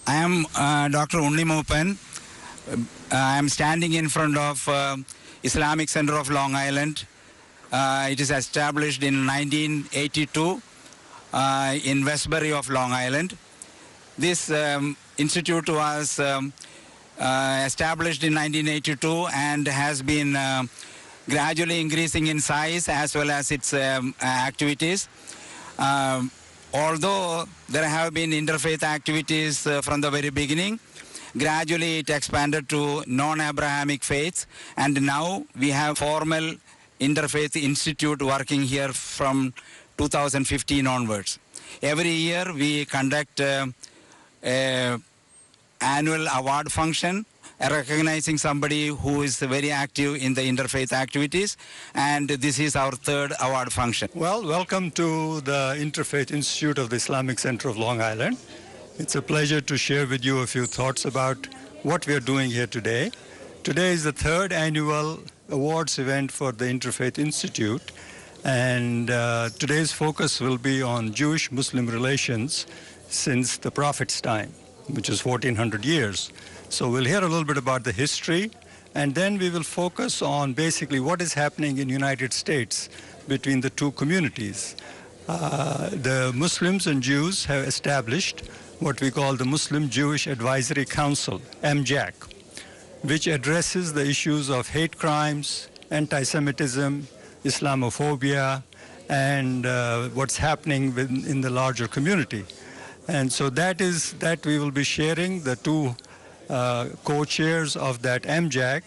I am Dr. Unni Moopan. I am standing in front of Islamic Center of Long Island. It is established in 1982 in Westbury of Long Island. This institute was established in 1982 and has been gradually increasing in size as well as its activities. Although there have been interfaith activities from the very beginning, gradually it expanded to non-Abrahamic faiths, and now we have formal interfaith institute working here from 2015 onwards. Every year we conduct an annual award function recognizing somebody who is very active in the interfaith activities, and this is our third award function. Well, welcome to the Interfaith Institute of the Islamic Center of Long Island. It's a pleasure to share with you a few thoughts about what we are doing here today. Today is the third annual awards event for the Interfaith Institute, and today's focus will be on Jewish-Muslim relations since the Prophet's time, which is 1400 years. So we'll hear a little bit about the history, and then we will focus on basically what is happening in the United States between the two communities. The Muslims and Jews have established what we call the Muslim Jewish Advisory Council, MJAC, which addresses the issues of hate crimes, anti-Semitism, Islamophobia, and what's happening in the larger community. And so that we will be sharing. The two co-chairs of that MJAC,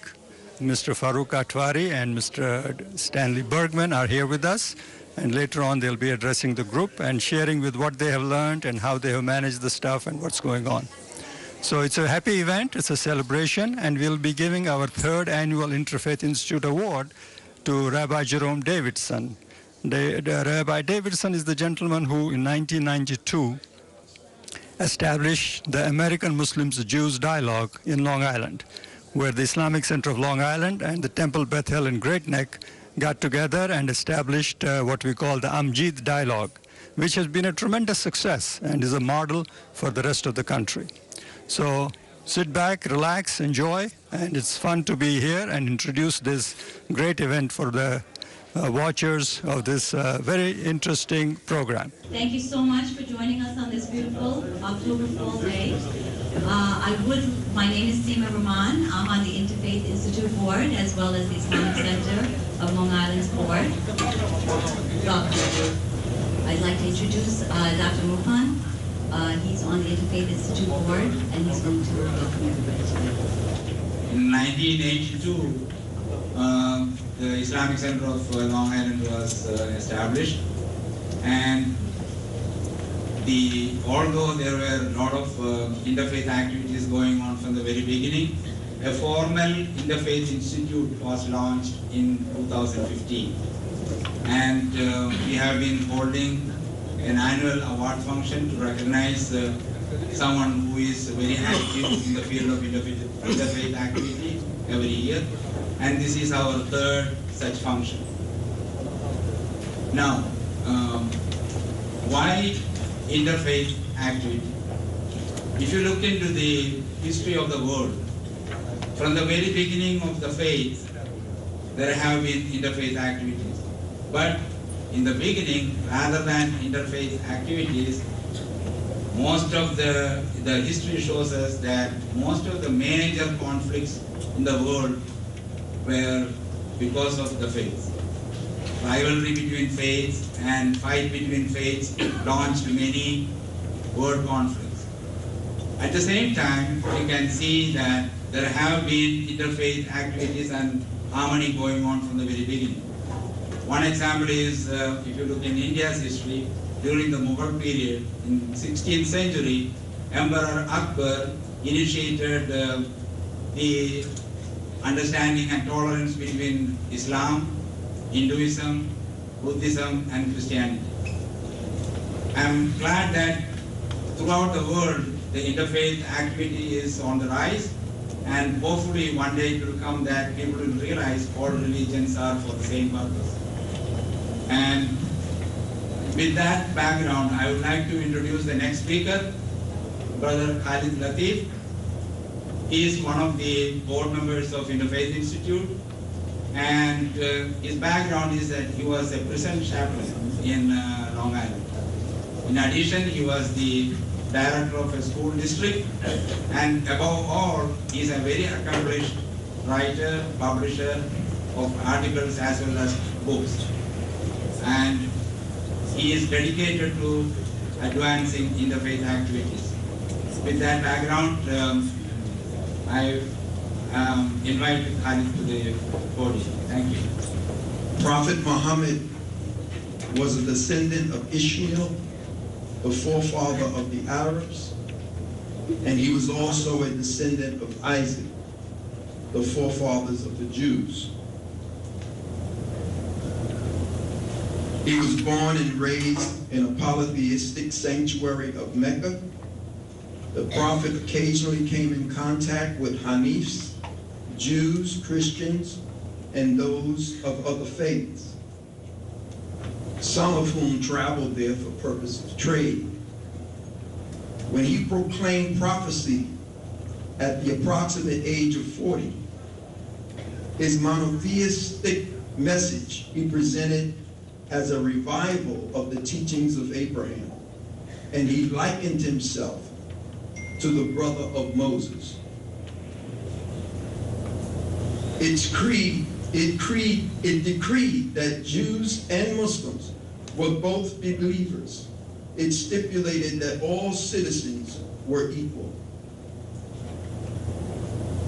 Mr. Farooq Atwari and Mr. Stanley Bergman, are here with us, and later on they'll be addressing the group and sharing with what they have learned and how they have managed the stuff and what's going on. So it's a happy event, it's a celebration, and we'll be giving our third annual Interfaith Institute Award to Rabbi Jerome Davidson. Rabbi Davidson is the gentleman who in 1992 established the American Muslims Jews Dialogue in Long Island, where the Islamic Center of Long Island and the Temple Beth El in Great Neck got together and established what we call the Amjid Dialogue, which has been a tremendous success and is a model for the rest of the country. So sit back, relax, enjoy, and it's fun to be here and introduce this great event for the watchers of this very interesting program. Thank you so much for joining us on this beautiful October fall day. My name is Seema Rahman. I'm on the Interfaith Institute board as well as the Islamic Center of Long Island's board. I'd like to introduce Dr. Moopan. He's on the Interfaith Institute board, and he's going to welcome everybody today. In 1982, the Islamic Center of Long Island was established, and although there were a lot of interfaith activities going on from the very beginning, a formal Interfaith Institute was launched in 2015. And we have been holding an annual award function to recognize someone who is very active in the field of interfaith activity every year. And this is our third such function. Now, why interfaith activity? If you look into the history of the world, from the very beginning of the faith, there have been interfaith activities. But in the beginning, rather than interfaith activities, most of the history shows us that most of the major conflicts in the world were because of the faith. Rivalry between faiths and fight between faiths launched many world conflicts. At the same time, you can see that there have been interfaith activities and harmony going on from the very beginning. One example is, if you look in India's history, during the Mughal period, in 16th century, Emperor Akbar initiated the understanding and tolerance between Islam, Hinduism, Buddhism, and Christianity. I'm glad that throughout the world, the interfaith activity is on the rise, and hopefully one day it will come that people will realize all religions are for the same purpose. And with that background, I would like to introduce the next speaker, Brother Khalid Latif. He is one of the board members of Interfaith Institute, and his background is that he was a prison chaplain in Long Island. In addition, he was the director of a school district, and above all, he is a very accomplished writer, publisher of articles as well as books. And he is dedicated to advancing interfaith activities. With that background, I invite Khalid to the podium. Thank you. Prophet Muhammad was a descendant of Ishmael, the forefather of the Arabs, and he was also a descendant of Isaac, the forefathers of the Jews. He was born and raised in a polytheistic sanctuary of Mecca. The prophet occasionally came in contact with Hanifs, Jews, Christians, and those of other faiths, some of whom traveled there for purposes of trade. When he proclaimed prophecy at the approximate age of 40, his monotheistic message he presented as a revival of the teachings of Abraham, and he likened himself to the brother of Moses. It decreed that Jews and Muslims would both be believers. It stipulated that all citizens were equal.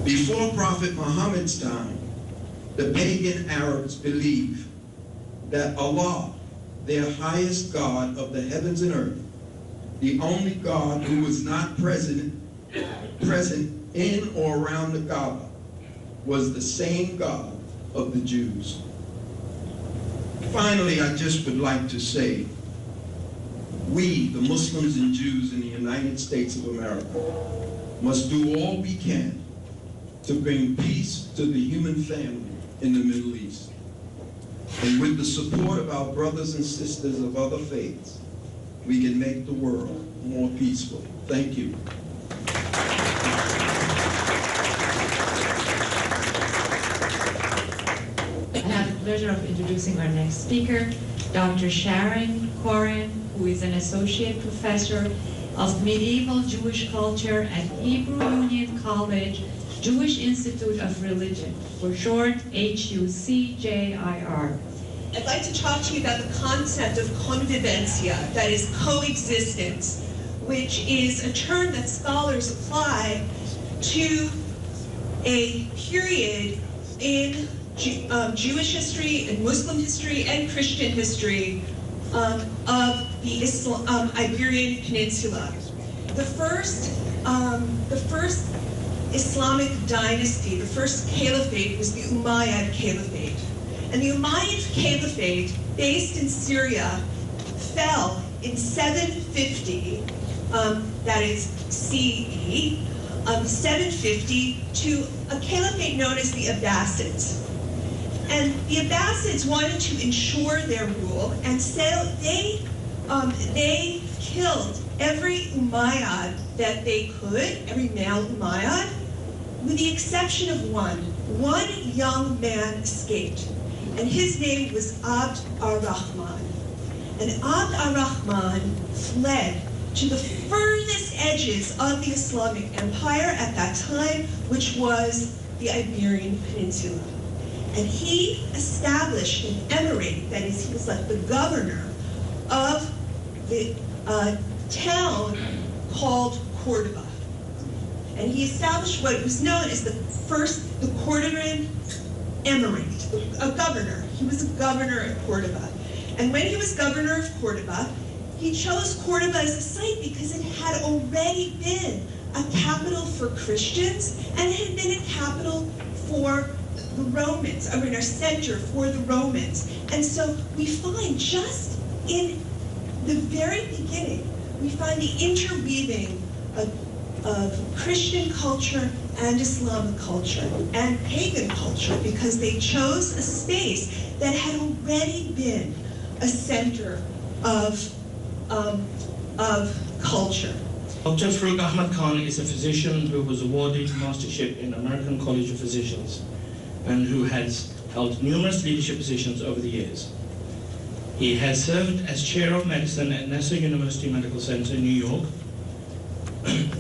Before Prophet Muhammad's time, the pagan Arabs believed that Allah, their highest God of the heavens and earth, the only God who was not present in or around the Kaaba, was the same God of the Jews. Finally, I just would like to say, we, the Muslims and Jews in the United States of America, must do all we can to bring peace to the human family in the Middle East. And with the support of our brothers and sisters of other faiths, we can make the world more peaceful. Thank you. I have the pleasure of introducing our next speaker, Dr. Sharon Koren, who is an associate professor of medieval Jewish culture at Hebrew Union College, Jewish Institute of Religion, for short HUCJIR. I'd like to talk to you about the concept of convivencia, that is coexistence, which is a term that scholars apply to a period in Jewish history and Muslim history and Christian history of the Iberian Peninsula. The first Islamic dynasty, the first caliphate, was the Umayyad Caliphate. And the Umayyad Caliphate, based in Syria, fell in 750, that is CE, 750, to a caliphate known as the Abbasids. And the Abbasids wanted to ensure their rule, and so they killed every Umayyad that they could, every male Umayyad, with the exception of one. One young man escaped, and his name was Abd ar-Rahman. And Abd ar-Rahman fled to the furthest edges of the Islamic Empire at that time, which was the Iberian Peninsula. And he established an emirate, that is, he was like the governor of the town called Cordoba. And he established what was known as the Cordoban emirate, a governor. He was a governor of Cordoba. And when he was governor of Cordoba, he chose Cordoba as a site because it had already been a capital for Christians, and it had been a capital for the Romans, I mean, a center for the Romans. And so we find just in the very beginning, we find the interweaving of Christian culture and Islamic culture and pagan culture, because they chose a space that had already been a center of culture. Dr. Farooq Ahmad Khan is a physician who was awarded mastership in American College of Physicians and who has held numerous leadership positions over the years. He has served as chair of medicine at Nassau University Medical Center in New York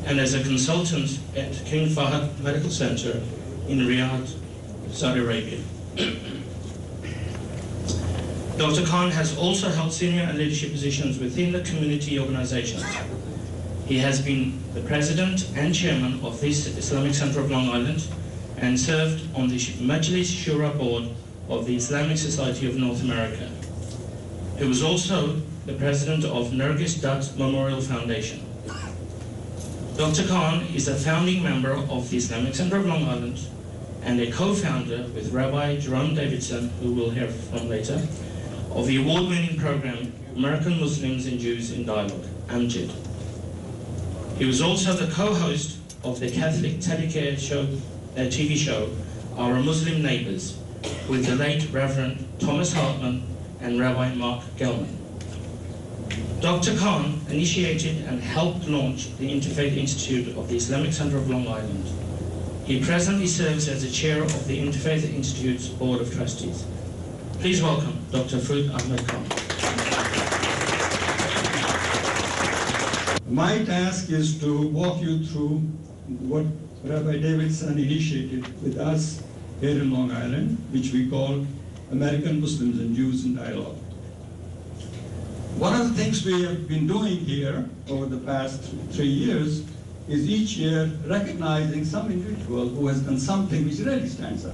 and as a consultant at King Fahd Medical Center in Riyadh, Saudi Arabia. Dr. Khan has also held senior and leadership positions within the community organizations. He has been the president and chairman of the Islamic Center of Long Island and served on the Majlis Shura board of the Islamic Society of North America. He was also the president of Nergis Dutt Memorial Foundation. Dr. Khan is a founding member of the Islamic Center of Long Island and a co-founder with Rabbi Jerome Davidson, who we'll hear from later, of the award-winning program American Muslims and Jews in Dialogue, AMJID. He was also the co-host of the Catholic Telecare show, TV show, Our Muslim Neighbors, with the late Reverend Thomas Hartman and Rabbi Mark Gelman. Dr. Khan initiated and helped launch the Interfaith Institute of the Islamic Center of Long Island. He presently serves as the chair of the Interfaith Institute's Board of Trustees. Please welcome Dr. Farooq Ahmad Khan. My task is to walk you through what Rabbi Davidson initiated with us here in Long Island, which we call American Muslims and Jews in Dialogue. One of the things we have been doing here over the past 3 years is each year recognizing some individual who has done something which really stands out.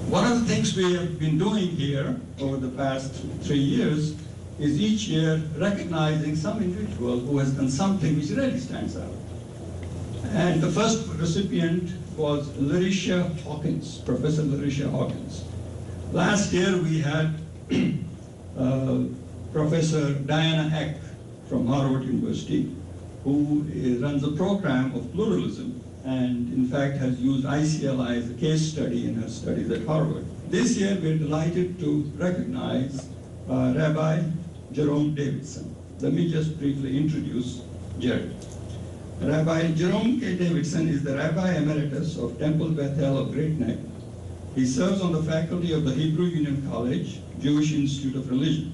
One of the things we have been doing here over the past 3 years is each year recognizing some individual who has done something which really stands out. And the first recipient was Larisha Hawkins, Professor Larisha Hawkins. Last year we had Professor Diana Eck from Harvard University, who runs a program of pluralism and in fact has used ICLI as a case study in her studies at Harvard. This year we're delighted to recognize Rabbi Jerome Davidson. Let me just briefly introduce Jerry. Rabbi Jerome K. Davidson is the Rabbi Emeritus of Temple Beth El of Great Neck. He serves on the faculty of the Hebrew Union College, Jewish Institute of Religion,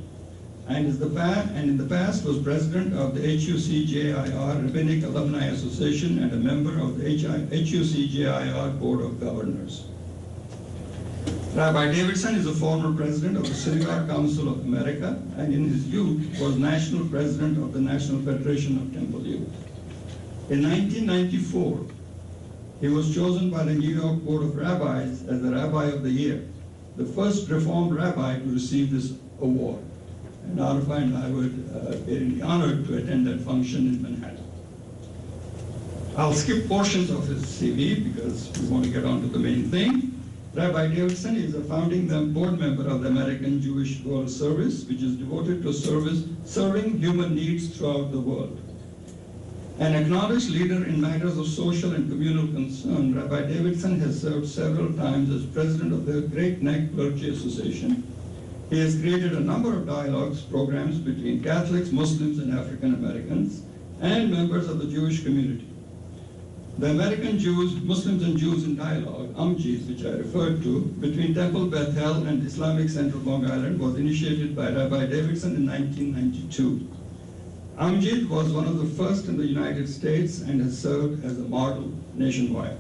and in the past was president of the HUC-JIR Rabbinic Alumni Association and a member of the HUC-JIR Board of Governors. Rabbi Davidson is a former president of the Synagogue Council of America, and in his youth was national president of the National Federation of Temple Youth. In 1994, he was chosen by the New York Board of Rabbis as the Rabbi of the Year, the first Reformed rabbi to receive this award. And Arfa and I were very honored to attend that function in Manhattan. I'll skip portions of his CV because we want to get on to the main thing. Rabbi Davidson is a founding board member of the American Jewish World Service, which is devoted to serving human needs throughout the world. An acknowledged leader in matters of social and communal concern, Rabbi Davidson has served several times as president of the Great Neck Clergy Association. He has created a number of dialogues programs between Catholics, Muslims, and African Americans, and members of the Jewish community. The American Jews, Muslims and Jews in Dialogue, AMJID, which I referred to, between Temple Beth El and Islamic Center of Long Island was initiated by Rabbi Davidson in 1992. AMJID was one of the first in the United States and has served as a model nationwide.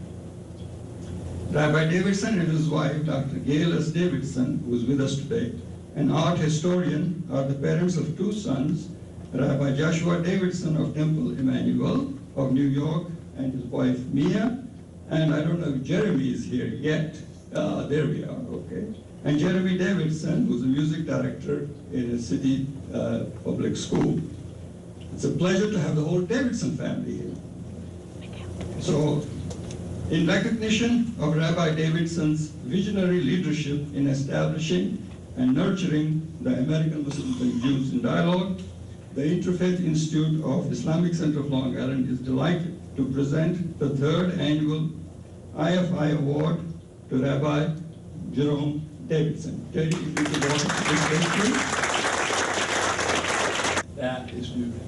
Rabbi Davidson and his wife, Dr. Gail S. Davidson, who is with us today, an art historian, are the parents of 2 sons, Rabbi Joshua Davidson of Temple Emmanuel of New York and his wife Mia, and I don't know if Jeremy is here yet. There we are, okay. And Jeremy Davidson, who's a music director in a city public school. It's a pleasure to have the whole Davidson family here. So, in recognition of Rabbi Davidson's visionary leadership in establishing and nurturing the American Muslims and Jews in Dialogue, the Interfaith Institute of Islamic Center of Long Island is delighted to present the 3rd annual IFI Award to Rabbi Jerome Davidson. Terry, if you could walk up to this stage, please. That is beautiful.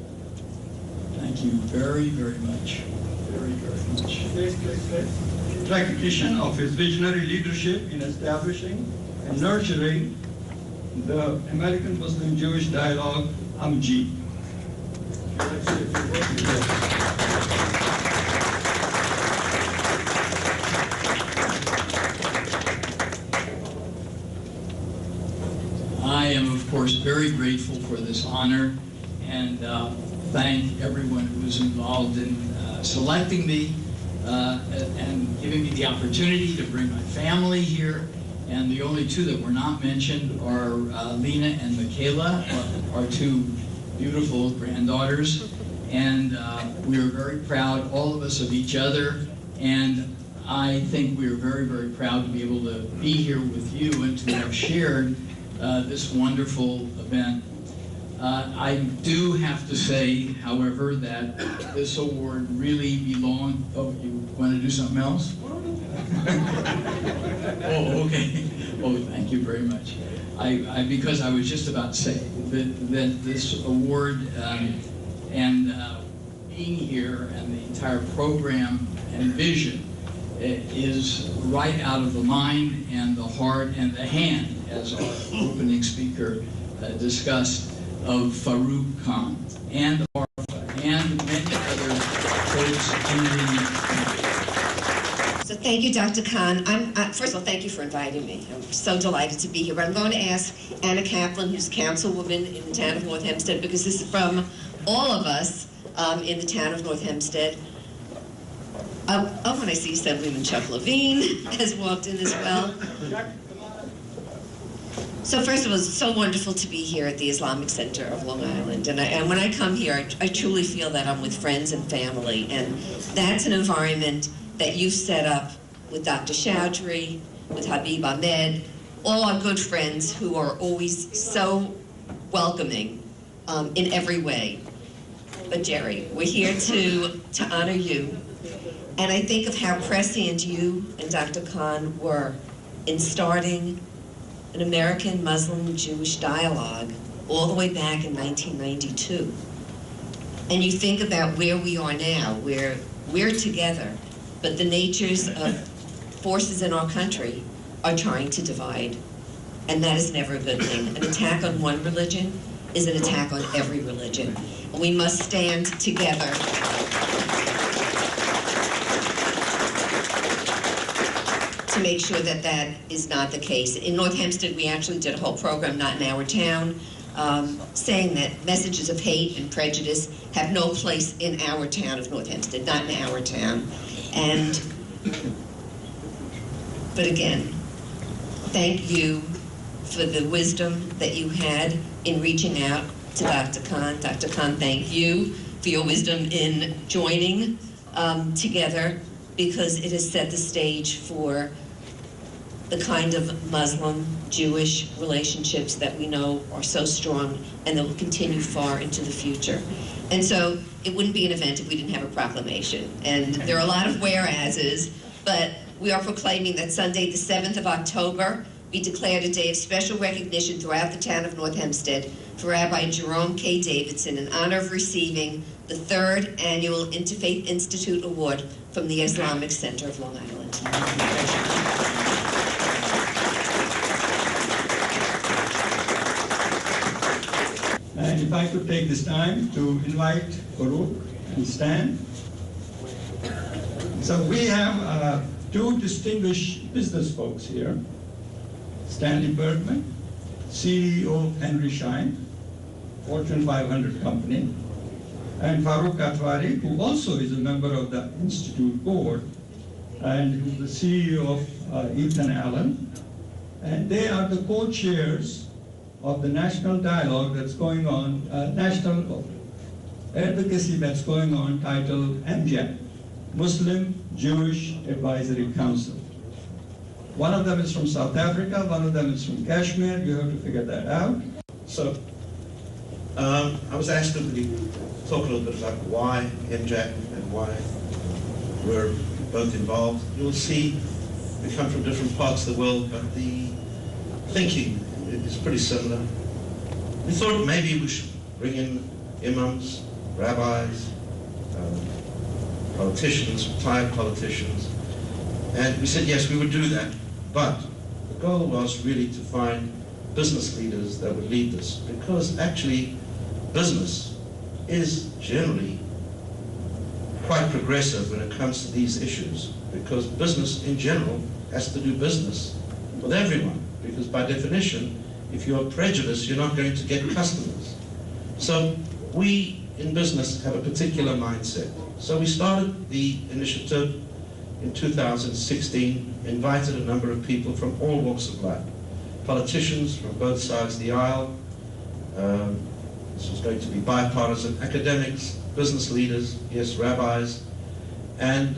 Thank you very, very much. Very, very much. Recognition of his visionary leadership in establishing and nurturing the American Muslim Jewish dialogue, AMJI. I am, of course, very grateful for this honor and thank everyone who was involved in selecting me and giving me the opportunity to bring my family here. And the only two that were not mentioned are Lena and Michaela, our two beautiful granddaughters. And we are very proud, all of us, of each other. And I think we are very, very proud to be able to be here with you and to have shared this wonderful event. I do have to say, however, that this award really belonged. Oh, you want to do something else? Oh, okay. Oh, thank you very much. Because I was just about to say that this award and being here and the entire program and vision is right out of the mind and the heart and the hand, as our opening speaker discussed, of Farooq Khan and Arfa and many other folks in the. So thank you, Dr. Khan. First of all, thank you for inviting me. I'm so delighted to be here. But I'm going to ask Anna Kaplan, who's councilwoman in the town of North Hempstead, because this is from all of us in the town of North Hempstead. When I see Assemblyman Chuck Levine has walked in as well. So first of all, it's so wonderful to be here at the Islamic Center of Long Island. And when I come here, I truly feel that I'm with friends and family. And that's an environment that you've set up with Dr. Chowdhury, with Habib Ahmed, all our good friends who are always so welcoming in every way. But Jerry, we're here to honor you. And I think of how prescient you and Dr. Khan were in starting an American Muslim-Jewish dialogue all the way back in 1992. And you think about where we are now, where we're together, but the natures of forces in our country are trying to divide. And that is never a good thing. An attack on one religion is an attack on every religion. And we must stand together to make sure that that is not the case. In North Hempstead, we actually did a whole program, Not in Our Town, saying that messages of hate and prejudice have no place in our town of North Hempstead, not in our town. But again, thank you for the wisdom that you had in reaching out to Dr. Khan. Dr. Khan, thank you for your wisdom in joining together, because it has set the stage for the kind of Muslim-Jewish relationships that we know are so strong and that will continue far into the future. And so it wouldn't be an event if we didn't have a proclamation. And there are a lot of whereases, but we are proclaiming that Sunday, the 7th of October, be declared a day of special recognition throughout the town of North Hempstead for Rabbi Jerome K. Davidson in honor of receiving the 3rd Annual Interfaith Institute Award from the Islamic Center of Long Island. And if I could take this time to invite Farooq and Stan. So we have two distinguished business folks here. Stanley Bergman, CEO of Henry Schein, Fortune 500 company, and Farooq Katwari, who also is a member of the Institute board, and who's the CEO of Ethan Allen. And they are the co-chairs of the national dialogue that's going on, national advocacy that's going on, titled MJAD, Muslim Jewish Advisory Council. One of them is from South Africa, one of them is from Kashmir. You have to figure that out. So, I was asked to talk a little bit about why MJAD and why we're both involved. You'll see we come from different parts of the world, but the thinking is pretty similar. We thought maybe we should bring in imams, rabbis, politicians, retired politicians. And we said, yes, we would do that. But the goal was really to find business leaders that would lead this, because actually business is generally quite progressive when it comes to these issues, because business in general has to do business with everyone, because by definition, if you're prejudiced, you're not going to get customers. So we in business have a particular mindset. So we started the initiative in 2016, invited a number of people from all walks of life, politicians from both sides of the aisle. This was going to be bipartisan, academics, business leaders, yes, rabbis, and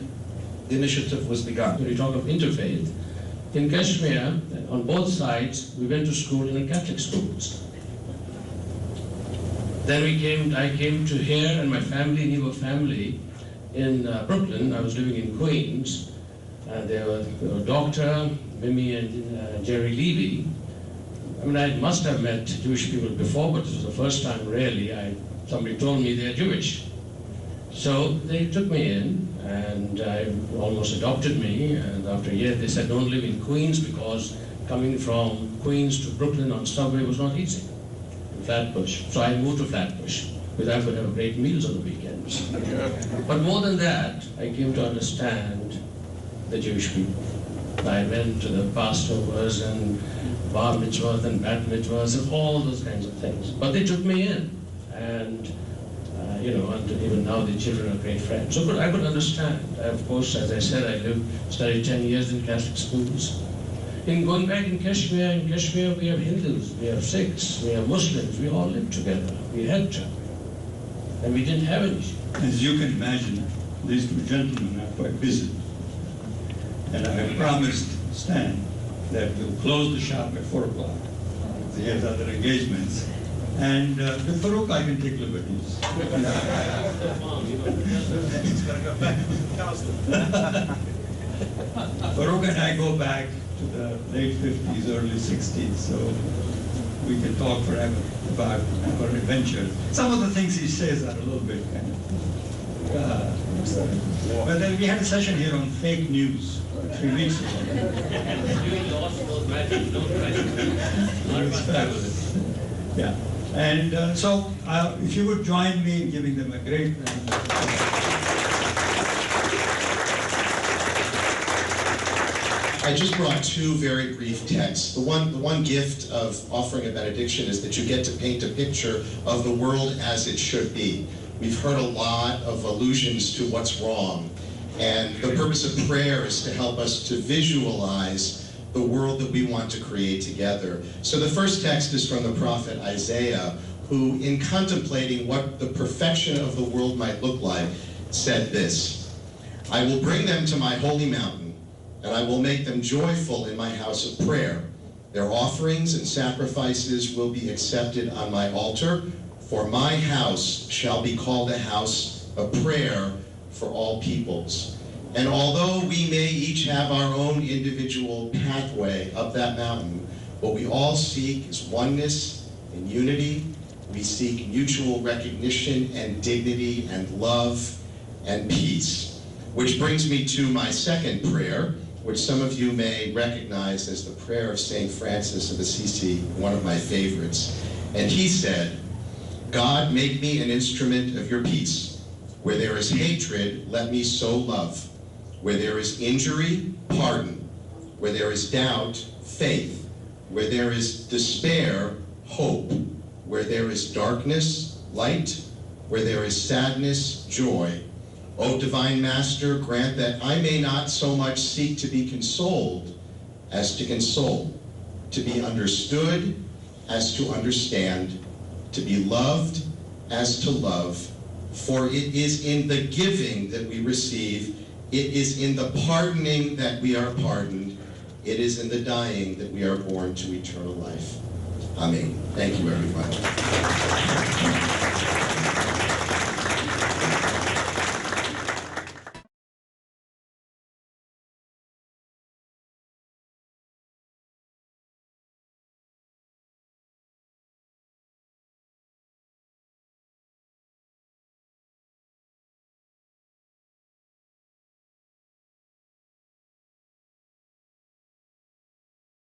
the initiative was begun. When you talk of interfaith, in Kashmir, on both sides, we went to school in Catholic schools. Then I came to here, and my family knew a family in Brooklyn. I was living in Queens. There were Dr. Mimi and Jerry Levy. I mean, I must have met Jewish people before, but this was the first time really somebody told me they're Jewish. So they took me in, and almost adopted me, and after a year they said, don't live in Queens, because coming from Queens to Brooklyn on subway was not easy, in Flatbush. So I moved to Flatbush, because I could have great meals on the weekends. But more than that, I came to understand the Jewish people. I went to the Passovers and bar mitzvahs and bat mitzvahs and all those kinds of things. But they took me in, and and even now the children are great friends. So I could understand. Of course, as I said, I studied 10 years in Catholic schools. Going back in Kashmir we have Hindus, we have Sikhs, we have Muslims, we all live together. We had to. And we didn't have any issue. As you can imagine, these two gentlemen are quite busy. And I have promised Stan that we'll close the shop at 4 o'clock. He has other engagements. And with Farouk, I can take liberties. Farouk and I go back to the late 50s, early 60s, so we can talk forever about our adventures. Some of the things he says are a little bit kind of... but then we had a session here on fake news 3 weeks ago. It was fabulous. Yeah. And so, if you would join me in giving them a great round of applause. I just brought 2 very brief texts. The one gift of offering a benediction is that you get to paint a picture of the world as it should be. We've heard a lot of allusions to what's wrong, and the purpose of prayer is to help us to visualize the world that we want to create together. So the first text is from the prophet Isaiah, who, in contemplating what the perfection of the world might look like, said this: I will bring them to my holy mountain, and I will make them joyful in my house of prayer. Their offerings and sacrifices will be accepted on my altar, for my house shall be called a house of prayer for all peoples. And although we may each have our own individual pathway up that mountain, what we all seek is oneness and unity. We seek mutual recognition and dignity and love and peace. Which brings me to my second prayer, which some of you may recognize as the prayer of St. Francis of Assisi, one of my favorites. And he said, God, make me an instrument of your peace. Where there is hatred, let me sow love. Where there is injury, pardon. Where there is doubt, faith. Where there is despair, hope. Where there is darkness, light. Where there is sadness, joy. O Divine Master, grant that I may not so much seek to be consoled as to console, to be understood as to understand, to be loved as to love. For it is in the giving that we receive. It is in the pardoning that we are pardoned. It is in the dying that we are born to eternal life. Amen. Thank you, everyone.